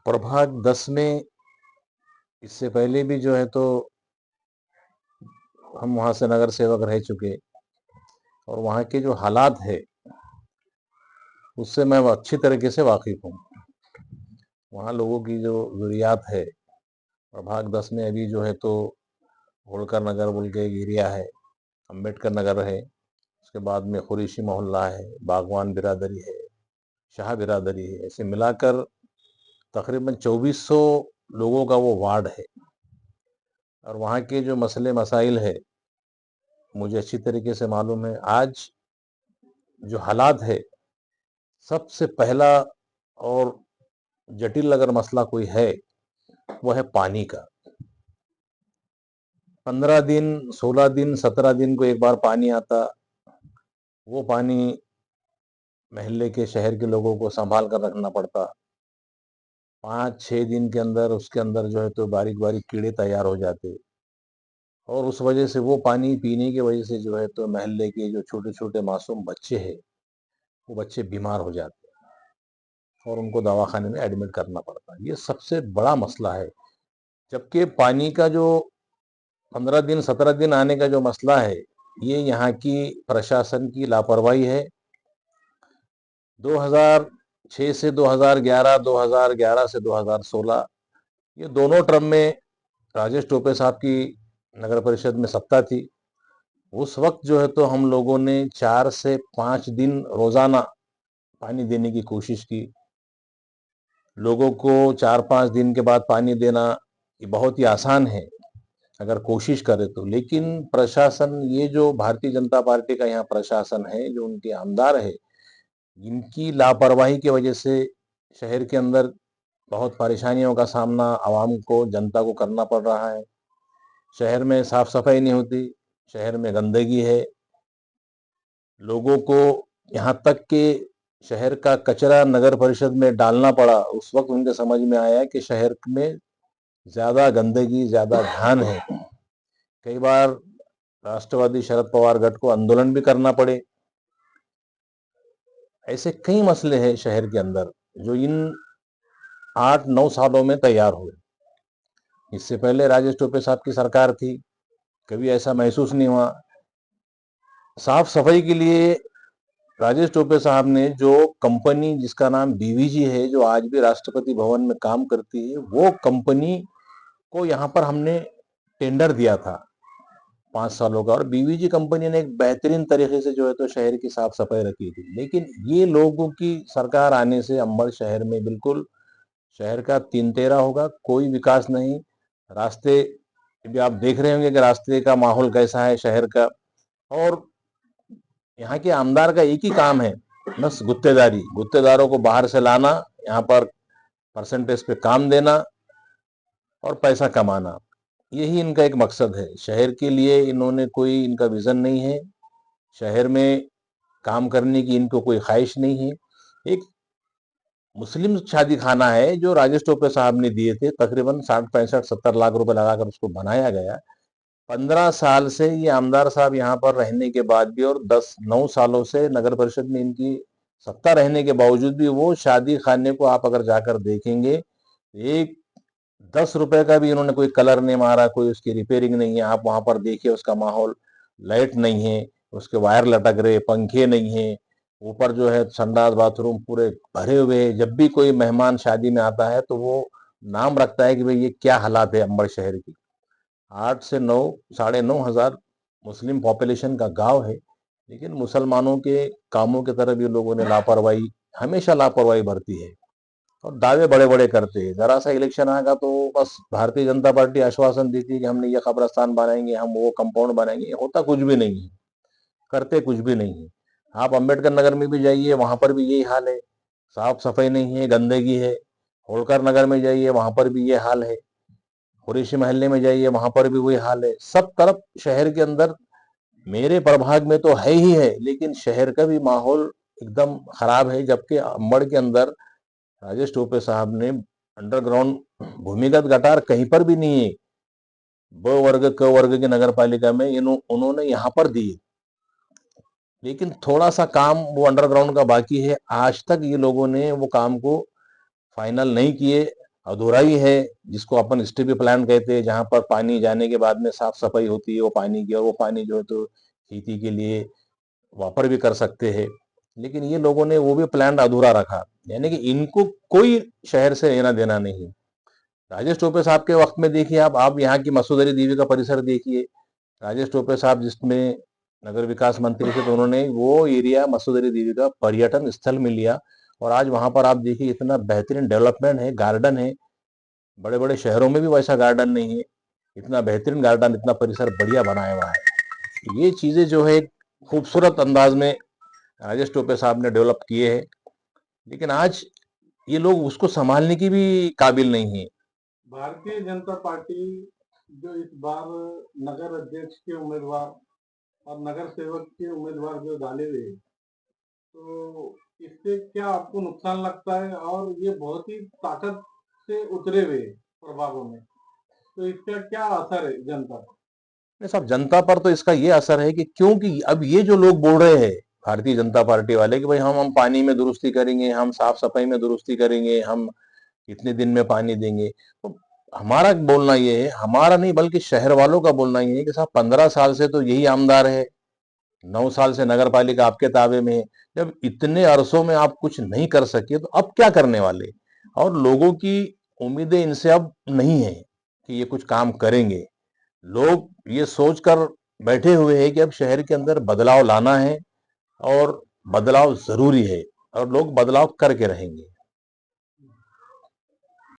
प्रभाग 10 में इससे पहले भी जो है तो हम वहाँ से नगर सेवक रह चुके और वहाँ के जो हालात है उससे मैं अच्छी तरीके से वाकिफ हूँ। वहाँ लोगों की जो ज़रूरियात है, प्रभाग 10 में अभी जो है तो होलकर नगर बोल के एक एरिया है, अम्बेडकर नगर है, उसके बाद में कुरैशी मोहल्ला है, बागवान बिरादरी है, शाह बिरादरी है, ऐसे मिलाकर तकरीबन 2400 लोगों का वो वार्ड है। और वहाँ के जो मसले मसाइल है मुझे अच्छी तरीके से मालूम है। आज जो हालात है, सबसे पहला और जटिल अगर मसला कोई है वो है पानी का। 15 दिन, 16 दिन, 17 दिन को एक बार पानी आता। वो पानी महल्ले के, शहर के लोगों को संभाल कर रखना पड़ता। 5-6 दिन के अंदर उसके अंदर जो है तो बारीक बारीक कीड़े तैयार हो जाते और उस वजह से वो पानी पीने की वजह से जो है तो महल्ले के जो छोटे छोटे मासूम बच्चे हैं वो बच्चे बीमार हो जाते और उनको दवाखाने में एडमिट करना पड़ता। ये सबसे बड़ा मसला है। जबकि पानी का जो 15 दिन, 17 दिन आने का जो मसला है, ये यहाँ की प्रशासन की लापरवाही है। 2006 से 2011, 2011 से 2016, ये दोनों टर्म में राजेश टोपे साहब की नगर परिषद में सत्ता थी। उस वक्त जो है तो हम लोगों ने 4 से 5 दिन रोजाना पानी देने की कोशिश की। लोगों को 4-5 दिन के बाद पानी देना ये बहुत ही आसान है अगर कोशिश करे तो। लेकिन प्रशासन, ये जो भारतीय जनता पार्टी का यहाँ प्रशासन है, जो उनके आमदार है, इनकी लापरवाही की वजह से शहर के अंदर बहुत परेशानियों का सामना आवाम को, जनता को करना पड़ रहा है। शहर में साफ सफाई नहीं होती, शहर में गंदगी है। लोगों को यहाँ तक कि शहर का कचरा नगर परिषद में डालना पड़ा। उस वक्त उनके समझ में आया कि शहर में ज्यादा गंदगी, ज्यादा ध्यान है। कई बार राष्ट्रवादी शरद पवार गठ को आंदोलन भी करना पड़े। ऐसे कई मसले हैं शहर के अंदर जो इन 8-9 सालों में तैयार हुए। इससे पहले राजेश टोपे साहब की सरकार थी, कभी ऐसा महसूस नहीं हुआ। साफ सफाई के लिए राजेश टोपे साहब ने जो कंपनी, जिसका नाम बीवीजी है, जो आज भी राष्ट्रपति भवन में काम करती है, वो कंपनी को यहाँ पर हमने टेंडर दिया था 5 सालों का। और बीवीजी कंपनी ने एक बेहतरीन तरीके से जो है तो शहर की साफ सफाई रखी थी। लेकिन ये लोगों की सरकार आने से अंबड़ शहर में बिल्कुल शहर का तीन तेरा होगा, कोई विकास नहीं। रास्ते भी आप देख रहे होंगे कि रास्ते का माहौल कैसा है शहर का। और यहाँ के आमदार का एक ही काम है, बस गुत्तेदारी, गुत्तेदारों को बाहर से लाना, यहाँ पर परसेंटेज पे काम देना और पैसा कमाना। यही इनका एक मकसद है। शहर के लिए इन्होंने कोई, इनका विजन नहीं है। शहर में काम करने की इनको कोई ख्वाहिश नहीं है। एक मुस्लिम शादी खाना है जो राजेश टोपे साहब ने दिए थे, तकरीबन 60-65-70 लाख रुपए लगाकर उसको बनाया गया। 15 साल से ये आमदार साहब यहाँ पर रहने के बाद भी और 10-9 सालों से नगर परिषद में इनकी सत्ता रहने के बावजूद भी वो शादी खाने को आप अगर जाकर देखेंगे, एक 10 रुपए का भी इन्होंने कोई कलर नहीं मारा, कोई उसकी रिपेयरिंग नहीं है। आप वहां पर देखिए उसका माहौल, लाइट नहीं है, उसके वायर लटक रहे, पंखे नहीं है, ऊपर जो है संडास बाथरूम पूरे भरे हुए हैं। जब भी कोई मेहमान शादी में आता है तो वो नाम रखता है कि भाई ये क्या हालात है अंबड़ शहर की। 8 से 9, 9,500 मुस्लिम पॉपुलेशन का गांव है, लेकिन मुसलमानों के कामों की तरफ ये लोगों ने लापरवाही, हमेशा लापरवाही बरती है और दावे बड़े बड़े करते हैं। जरा सा इलेक्शन आएगा तो बस भारतीय जनता पार्टी आश्वासन देती है कि हमने ये कब्रस्तान बनाएंगे, हम वो कंपाउंड बनाएंगे। होता कुछ भी नहीं है, करते कुछ भी नहीं है। आप अंबेडकर नगर में भी जाइए, वहां पर भी यही हाल है, साफ सफाई नहीं है, गंदगी है। होलकर नगर में जाइए, वहां पर भी ये हाल है। कुरैशी मोहल्ले में जाइए, वहां पर भी वही हाल है। सब तरफ शहर के अंदर, मेरे प्रभाग में तो है ही है, लेकिन शहर का भी माहौल एकदम खराब है। जबकि अंबड़ के अंदर राजेश टोपे साहब ने अंडरग्राउंड भूमिगत गटार कहीं पर भी नहीं है। ब वर्ग, क वर्ग की नगर पालिका में उन्होंने यहाँ पर दी, लेकिन थोड़ा सा काम वो अंडरग्राउंड का बाकी है। आज तक ये लोगों ने वो काम को फाइनल नहीं किए। अधूरा ही है, जिसको अपन स्टेपी प्लान कहते हैं, जहां पर पानी जाने के बाद में साफ सफाई होती है वो पानी की, और वो पानी जो है तो खेती के लिए वापर भी कर सकते हैं। लेकिन ये लोगों ने वो भी प्लान अधूरा रखा, यानी कि इनको कोई शहर से लेना देना नहीं। राजेश टोपे साहब के वक्त में देखिए, आप यहाँ की मसूदरी देवी का परिसर देखिए। राजेश टोपे साहब जिसमें नगर विकास मंत्री थे, तो उन्होंने वो एरिया मसूदरी देवी का पर्यटन स्थल में लिया, और आज वहां पर आप देखिए इतना बेहतरीन डेवलपमेंट है, गार्डन है। बड़े बड़े शहरों में भी वैसा गार्डन नहीं है, इतना बेहतरीन गार्डन, इतना परिसर बढ़िया बनाया हुआ है। ये चीजें जो है खूबसूरत अंदाज में राजेश टोपे साहब ने डेवलप किए हैं, लेकिन आज ये लोग उसको संभालने की भी काबिल नहीं है। भारतीय जनता पार्टी जो इस बार नगर अध्यक्ष के उम्मीदवार और नगर सेवक के उम्मीदवार जो डाले हुए, तो इससे क्या आपको नुकसान लगता है? और ये बहुत ही ताकत से उतरे हुए प्रभावों में, तो इसका क्या असर है जनता पर? नहीं साहब, जनता पर तो इसका ये असर है कि क्योंकि अब ये जो लोग बोल रहे हैं भारतीय जनता पार्टी वाले कि भाई हम पानी में दुरुस्ती करेंगे, हम साफ सफाई में दुरुस्ती करेंगे, हम इतने दिन में पानी देंगे, तो हमारा बोलना ये है, हमारा नहीं बल्कि शहर वालों का बोलना ये है कि साहब 15 साल से तो यही आमदार है, 9 साल से नगर पालिका आपके ताबे में है। जब इतने अरसों में आप कुछ नहीं कर सके तो अब क्या करने वाले? और लोगों की उम्मीदें इनसे अब नहीं है कि ये कुछ काम करेंगे। लोग ये सोचकर बैठे हुए हैं कि अब शहर के अंदर बदलाव लाना है, और बदलाव जरूरी है, और लोग बदलाव करके रहेंगे।